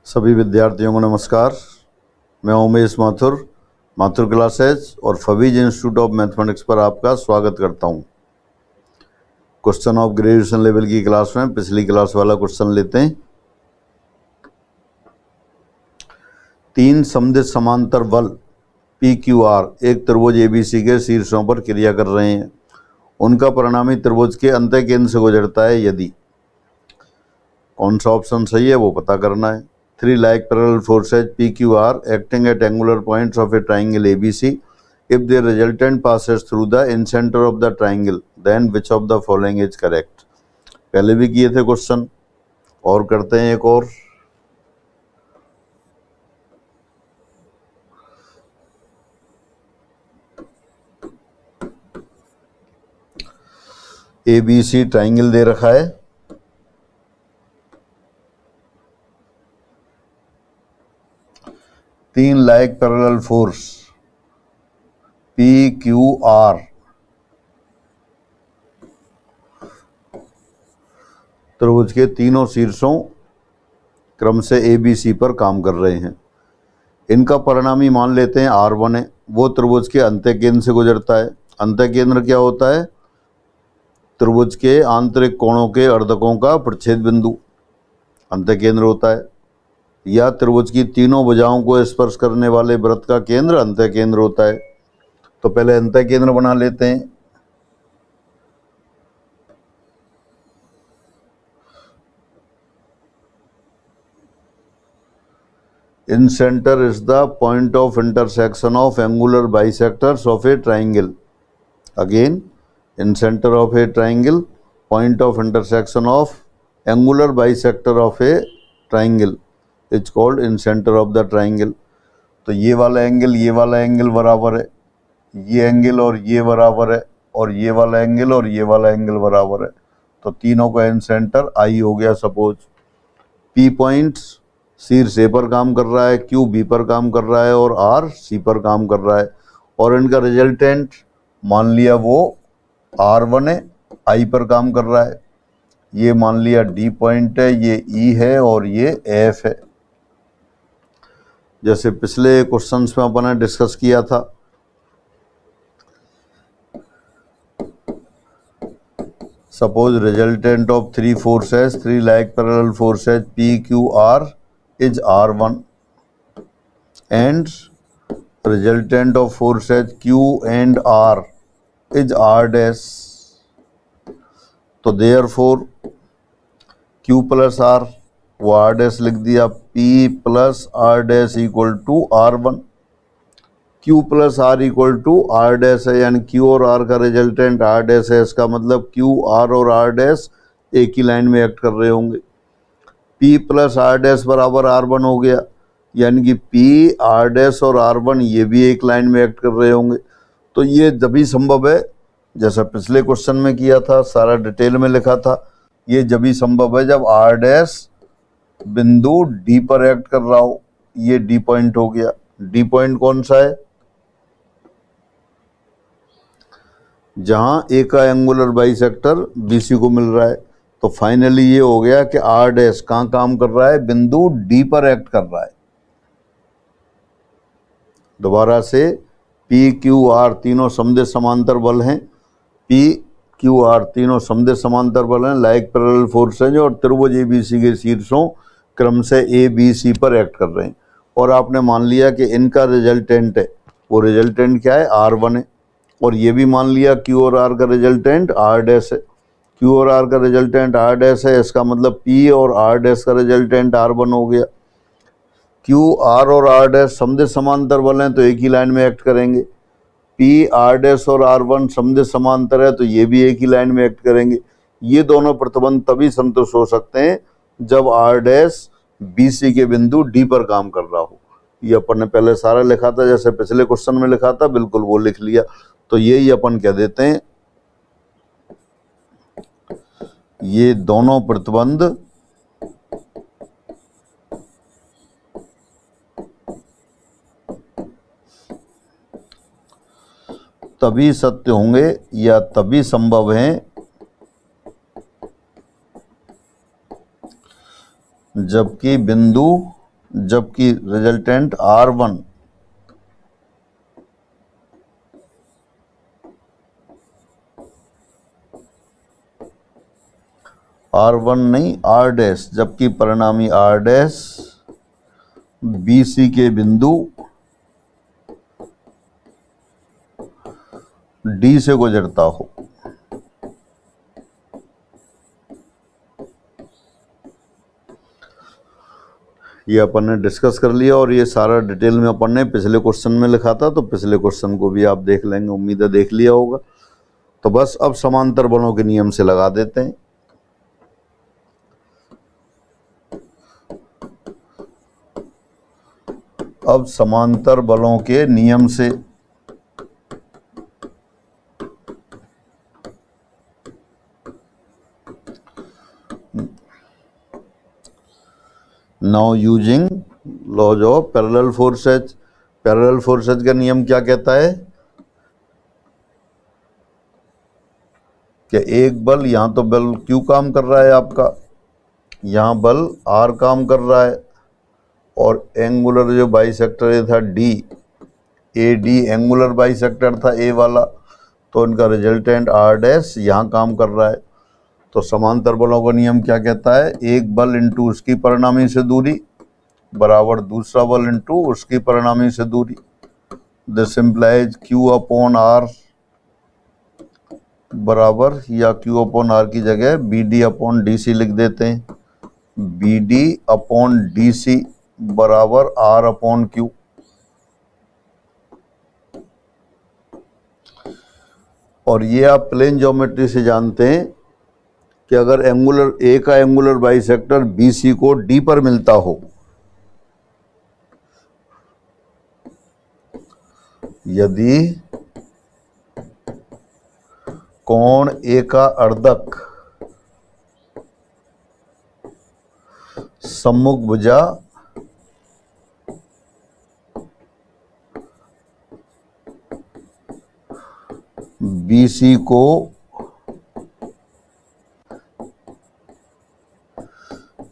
सभी विद्यार्थियों को नमस्कार। मैं उमेश माथुर क्लासेज और फवीज इंस्टीट्यूट ऑफ मैथमेटिक्स पर आपका स्वागत करता हूं। क्वेश्चन ऑफ ग्रेजुएशन लेवल की क्लास में पिछली क्लास वाला क्वेश्चन लेते हैं। 3 समदिश समांतर बल PQR एक त्रिभुज ABC के शीर्षों पर क्रिया कर रहे हैं। उनका परिणामी त्रिभुज के अंतः केंद्र से गुजरता है यदि। कौन सा ऑप्शन सही है वो पता करना है। 3 like parallel forces PQR acting at angular points of a triangle ABC. If their resultant passes through the incenter of the triangle, then which of the following is correct? पहले भी किए थे क्वेश्चन और करते हैं एक और। ABC ट्राइंगल दे रखा है। तीन लाइक पैरेलल फोर्स PQR त्रिभुज के तीनों शीर्षों क्रम से ABC पर काम कर रहे हैं। इनका परिणामी मान लेते हैं R1 है, वो त्रिभुज के अंतः केंद्र से गुजरता है। अंतः केंद्र क्या होता है? त्रिभुज के आंतरिक कोणों के अर्धकों का प्रच्छेद बिंदु अंतः केंद्र होता है, या त्रिभुज की तीनों भुजाओं को स्पर्श करने वाले वृत्त का केंद्र अंतः केंद्र होता है। तो पहले अंतः केंद्र बना लेते हैं। In center is the point of intersection of angular bisectors of a triangle. Again, in center of a triangle, point of intersection of angular bisector of a triangle is called in center of the triangle. तो ये वाला angle बराबर है, ये angle और ये बराबर है, और ये वाला एंगल और ये वाला एंगल बराबर है। तो तीनों का इन सेंटर I हो गया। सपोज P पॉइंट्स शीर्ष A पर काम कर रहा है, Q B पर काम कर रहा है और R C पर काम कर रहा है, और इनका रिजल्टेंट मान लिया वो R1 है, I पर काम कर रहा है। ये मान लिया D पॉइंट है, ये E है और ये F है। जैसे पिछले क्वेश्चंस में अपन ने डिस्कस किया था, suppose resultant of 3 forces 3 like parallel forces PQR is R1 and resultant of forces Q and R is R dash. तो therefore Q plus R वो R dash लिख दिया, P plus R dash equal to R1। Q plus R equal to R dash है, यानी Q और R का resultant R dash है। इसका मतलब Q, R और R dash एक ही लाइन में एक्ट कर रहे होंगे। P प्लस R dash बराबर R1 हो गया, यानी कि P, R dash और R1 ये भी एक लाइन में एक्ट कर रहे होंगे। तो ये जभी संभव है, जैसा पिछले क्वेश्चन में किया था, सारा डिटेल में लिखा था, ये जभी संभव है जब R dash बिंदु D पर एक्ट कर रहा हो। ये D पॉइंट हो गया। D पॉइंट कौन सा है? जहां A का एंगुलर बाइसेक्टर BC को मिल रहा है। तो फाइनली ये हो गया कि R डैश कहाँ काम कर रहा है? बिंदु D पर एक्ट कर रहा है। दोबारा से PQR तीनों समदिश समांतर बल हैं। PQR तीनों समदिश समांतर बल हैं, लाइक पैरेलल फोर्सेज, और त्रिभुज ABC के शीर्षों क्रम से ABC पर एक्ट कर रहे हैं। और आपने मान लिया कि इनका रिजल्टेंट है, वो रिजल्टेंट क्या है? R1 है। और ये भी मान लिया Q और R का रिजल्टेंट R डैश है। Q और R का रिजल्टेंट R डैश है, इसका मतलब P और R डैश का रिजल्टेंट R1 हो गया। Q, R और R डैश समदिश समांतर बल हैं तो एक ही लाइन में एक्ट करेंगे। P, R डैश और R1 समदिश समांतर है तो ये भी एक ही लाइन में एक्ट करेंगे। ये दोनों प्रतिबंध तभी संतुष्ट हो सकते हैं जब R डैश BC के बिंदु D पर काम कर रहा हो। ये अपन ने पहले सारा लिखा था, जैसे पिछले क्वेश्चन में लिखा था, बिल्कुल वो लिख लिया। तो यही अपन कह देते हैं, ये दोनों प्रतिबंध तभी सत्य होंगे या तभी संभव हैं जबकि बिंदु जबकि रिजल्टेंट R1 नहीं R डैश, जबकि परिणामी R डैश BC के बिंदु D से गुजरता हो। ये अपन ने डिस्कस कर लिया और ये सारा डिटेल में अपन ने पिछले क्वेश्चन में लिखा था, तो पिछले क्वेश्चन को भी आप देख लेंगे, उम्मीद है देख लिया होगा। तो बस अब समांतर बलों के नियम से लगा देते हैं। अब समांतर बलों के नियम से now using laws of parallel forces. Parallel forces का नियम क्या कहता है कि एक बल, यहां तो बल Q काम कर रहा है आपका, यहां बल R काम कर रहा है, और एंगुलर जो बाइसेक्टर ये था D, AD एंगुलर बाइसेक्टर था A वाला, तो इनका रिजल्टेंट R डैश यहाँ काम कर रहा है। तो समांतर बलों का नियम क्या कहता है, एक बल इंटू उसकी परिणामी से दूरी बराबर दूसरा बल इंटू उसकी परिणामी से दूरी। This implies Q upon R बराबर, या Q अपॉन R की जगह BD अपॉन DC लिख देते हैं, BD अपॉन DC बराबर R अपॉन Q। और ये आप प्लेन ज्योमेट्री से जानते हैं कि अगर एंगुलर A का एंगुलर बाइसेक्टर BC को D पर मिलता हो, यदि कोण A का अर्धक सम्मुख भुजा BC को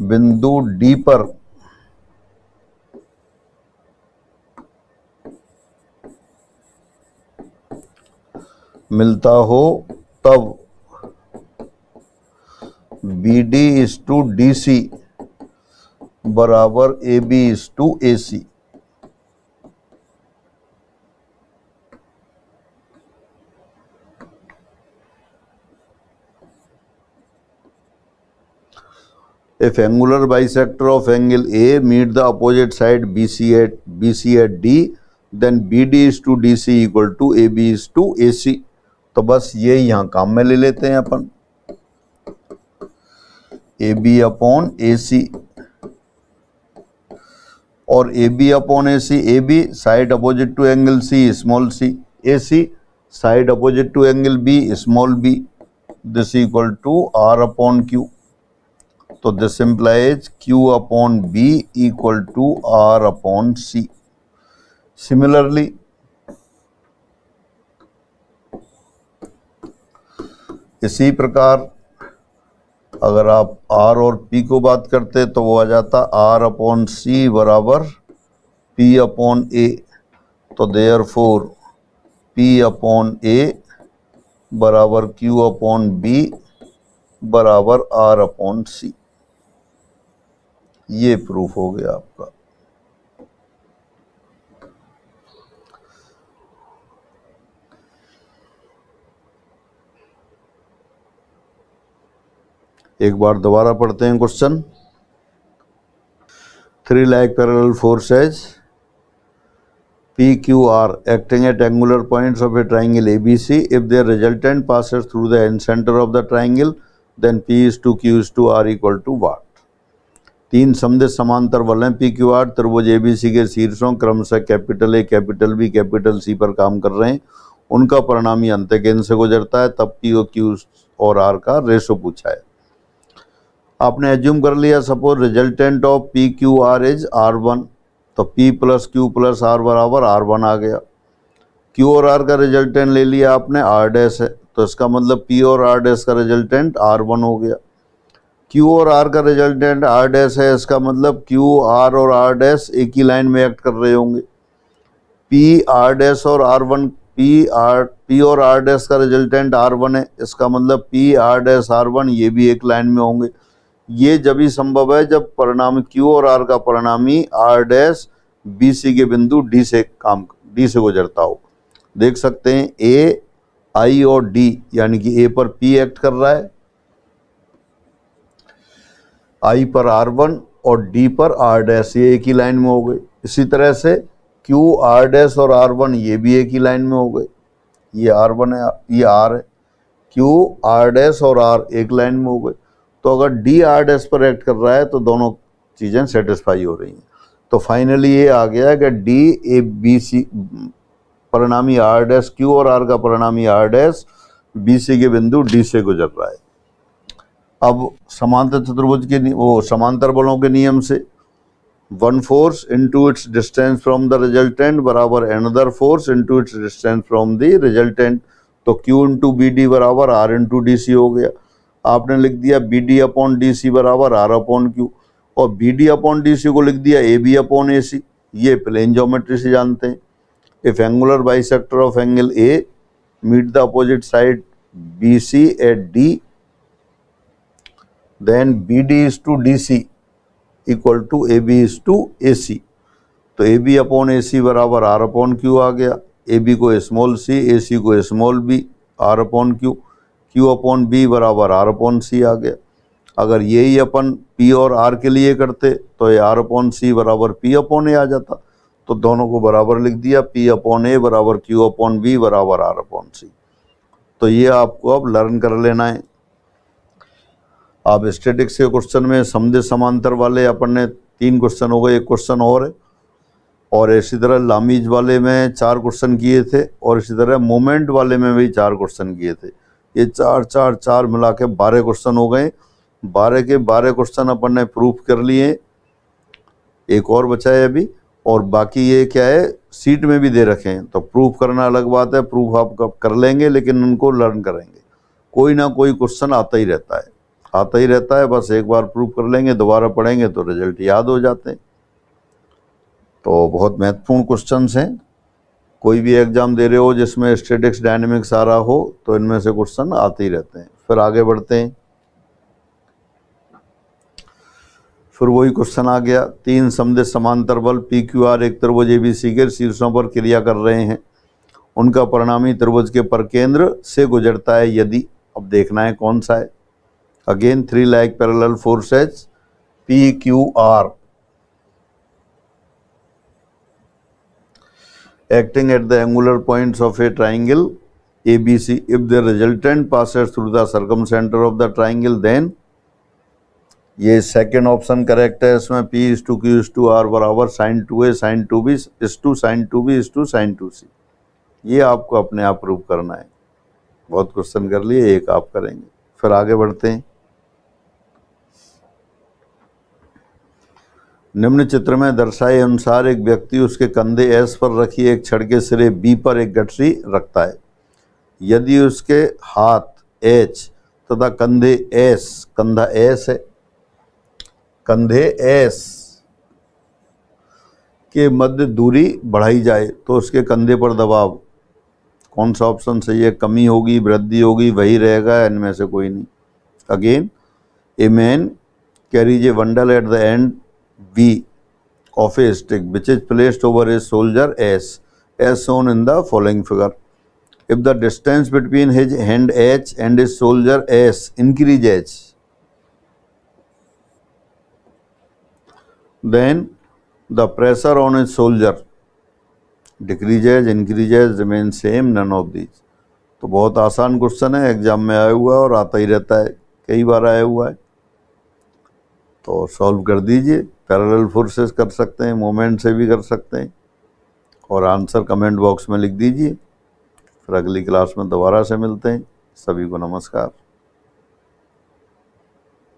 बिंदु D पर मिलता हो, तब BD इज टू DC बराबर AB is to AC। If angular bisector of angle A meet the opposite side BC at D, then BD is to DC equal to AB is to AC। तो बस ये यहाँ काम में ले लेते हैं अपन, AB अपॉन AC, और AB upon AC, AB side opposite to angle C small c, AC side opposite to angle B small b, this equal to R upon Q। तो this implies Q upon B equal to R upon C। Similarly इसी प्रकार अगर आप R और P को बात करते तो वो आ जाता R अपॉन C बराबर P अपॉन A। तो देयरफॉर P अपॉन A बराबर Q अपॉन B बराबर R अपॉन C। ये प्रूफ हो गया आपका। एक बार दोबारा पढ़ते हैं question. 3 like parallel forces PQR acting at angular points of a triangle ABC. If their resultant passes through the end center of the triangle, then P is to Q is to R equal to what? तीन समदेश समांतर बल हैं PQR त्रिभुज ABC के शीर्षों क्रमशः capital A, capital B, capital C पर काम कर रहे हैं। उनका परिणामी अंतःकेंद्र से गुजरता है, तब P और Q और R का रेशो पूछा है। आपने एज्यूम कर लिया suppose resultant of PQR is R1, तो P plus Q plus R बराबर R1 आ गया। Q और R का रिजल्टेंट ले लिया आपने R डैश है, तो इसका मतलब P और R डैश का रिजल्टेंट R1 हो गया। क्यू और आर का रिजल्टेंट आर डैश है, इसका मतलब क्यू आर और आर डैश एक ही लाइन में एक्ट कर रहे होंगे। पी आर डैश और आर वन, पी और आर डैश का रिजल्टेंट आर वन है, इसका मतलब P R dash R one ये भी एक लाइन में होंगे। ये जब ही संभव है जब परिणामी क्यू और आर का परिणामी आर डैश बी सी के बिंदु डी से गुजरता हो। देख सकते हैं ए, आई और डी, यानी कि ए पर पी एक्ट कर रहा है, आई पर आर वन और डी पर आर डैश, ये एक ही लाइन में हो गए। इसी तरह से क्यू आर डैश और आर वन ये भी एक ही लाइन में हो गए। ये आर वन है, ये आर है, क्यू आर डैश और आर एक लाइन में हो गए। तो अगर डी आर डैश पर एक्ट कर रहा है तो दोनों चीज़ें सेटिस्फाई हो रही हैं। तो फाइनली ये आ गया कि डी ए बी सी परिणामी आर डैश, क्यू और आर का परिणामी आर डैश बी सी के बिंदु डी से गुजर रहा है। अब समांतर चतुर्भुज के समांतर बलों के नियम से one force into its distance from the resultant बराबर another force into its distance from the resultant. तो Q इंटू बी डी बराबर R इंटू डी सी हो गया। आपने लिख दिया B D upon D C बराबर R अपॉन क्यू, और B D upon D C को लिख दिया ए बी अपॉन ए सी। ये प्लेन ज्योमेट्री से जानते हैं। If angular bisector of angle A meet the opposite side B C at D, then BD is to DC equal to AB is to AC। तो AB upon AC बराबर R upon Q आ गया। AB को small c, AC को small b, R upon Q, Q upon B बराबर R upon C आ गया। अगर यही अपन P और R के लिए करते तो ये R अपॉन C बराबर P अपॉन A आ जाता। तो दोनों को बराबर लिख दिया, P अपॉन A बराबर Q अपॉन B बराबर R अपॉन C। तो ये आपको अब लर्न कर लेना है। आप स्टैटिक्स के क्वेश्चन में समदे समांतर वाले अपन ने 3 क्वेश्चन हो गए, एक क्वेश्चन और है, और इसी तरह लामीज वाले में 4 क्वेश्चन किए थे, और इसी तरह मोमेंट वाले में भी 4 क्वेश्चन किए थे। ये 4 मिला के 12 क्वेश्चन हो गए। 12 के 12 क्वेश्चन अपन ने प्रूफ कर लिए, एक और बचा है अभी, और बाकी ये क्या है सीट में भी दे रखे हैं। तो प्रूफ करना अलग बात है, प्रूफ आप कर लेंगे लेकिन उनको लर्न करेंगे। कोई ना कोई क्वेश्चन आता ही रहता है, बस एक बार प्रूफ कर लेंगे, दोबारा पढ़ेंगे तो रिजल्ट याद हो जाते हैं। तो बहुत महत्वपूर्ण क्वेश्चंस हैं। कोई भी एग्जाम दे रहे हो जिसमें स्टैटिक्स डायनेमिक्स आ रहा हो तो इनमें से क्वेश्चन आते ही रहते हैं। फिर आगे बढ़ते हैं। फिर वही क्वेश्चन आ गया, 3 समदिश समांतर बल पी क्यू आर एक त्रिभुज एबीसी के शीर्षों पर क्रिया कर रहे हैं, उनका परिणामी त्रिभुज के परकेंद्र से गुजरता है यदि। अब देखना है कौन सा है। Again 3 like parallel forces P, Q, R acting at the angular points of a triangle ABC. If the resultant passes through the circumcenter of the triangle, then ये सेकेंड ऑप्शन करेक्ट है। इसमें P is to Q is to R बराबर sin 2A sin 2B is to sin 2B is to sin 2C। ये आपको अपने आप prove करना है। बहुत क्वेश्चन कर लिए, एक आप करेंगे। फिर आगे बढ़ते हैं। निम्न चित्र में दर्शाए अनुसार एक व्यक्ति उसके कंधे S पर रखी एक छड़ के सिरे B पर एक गठरी रखता है। यदि उसके हाथ H तथा कंधे S, कंधा S है, कंधे S के मध्य दूरी बढ़ाई जाए तो उसके कंधे पर दबाव, कौन सा ऑप्शन सही है? कमी होगी, वृद्धि होगी, वही रहेगा, इनमें से कोई नहीं। Again a man carries A bundle at the end B of a stick which is placed over a soldier S, as shown in the following figure. If the distance between his hand H and his soldier S increases, then the pressure on his soldier decreases, increases, remains same, none of these। तो बहुत आसान question है, exam में आया हुआ है और आता ही रहता है, कई बार आया हुआ है। तो सॉल्व कर दीजिए। पैरेलल फोर्सेस कर सकते हैं, मोमेंट से भी कर सकते हैं, और आंसर कमेंट बॉक्स में लिख दीजिए। फिर अगली क्लास में दोबारा से मिलते हैं। सभी को नमस्कार।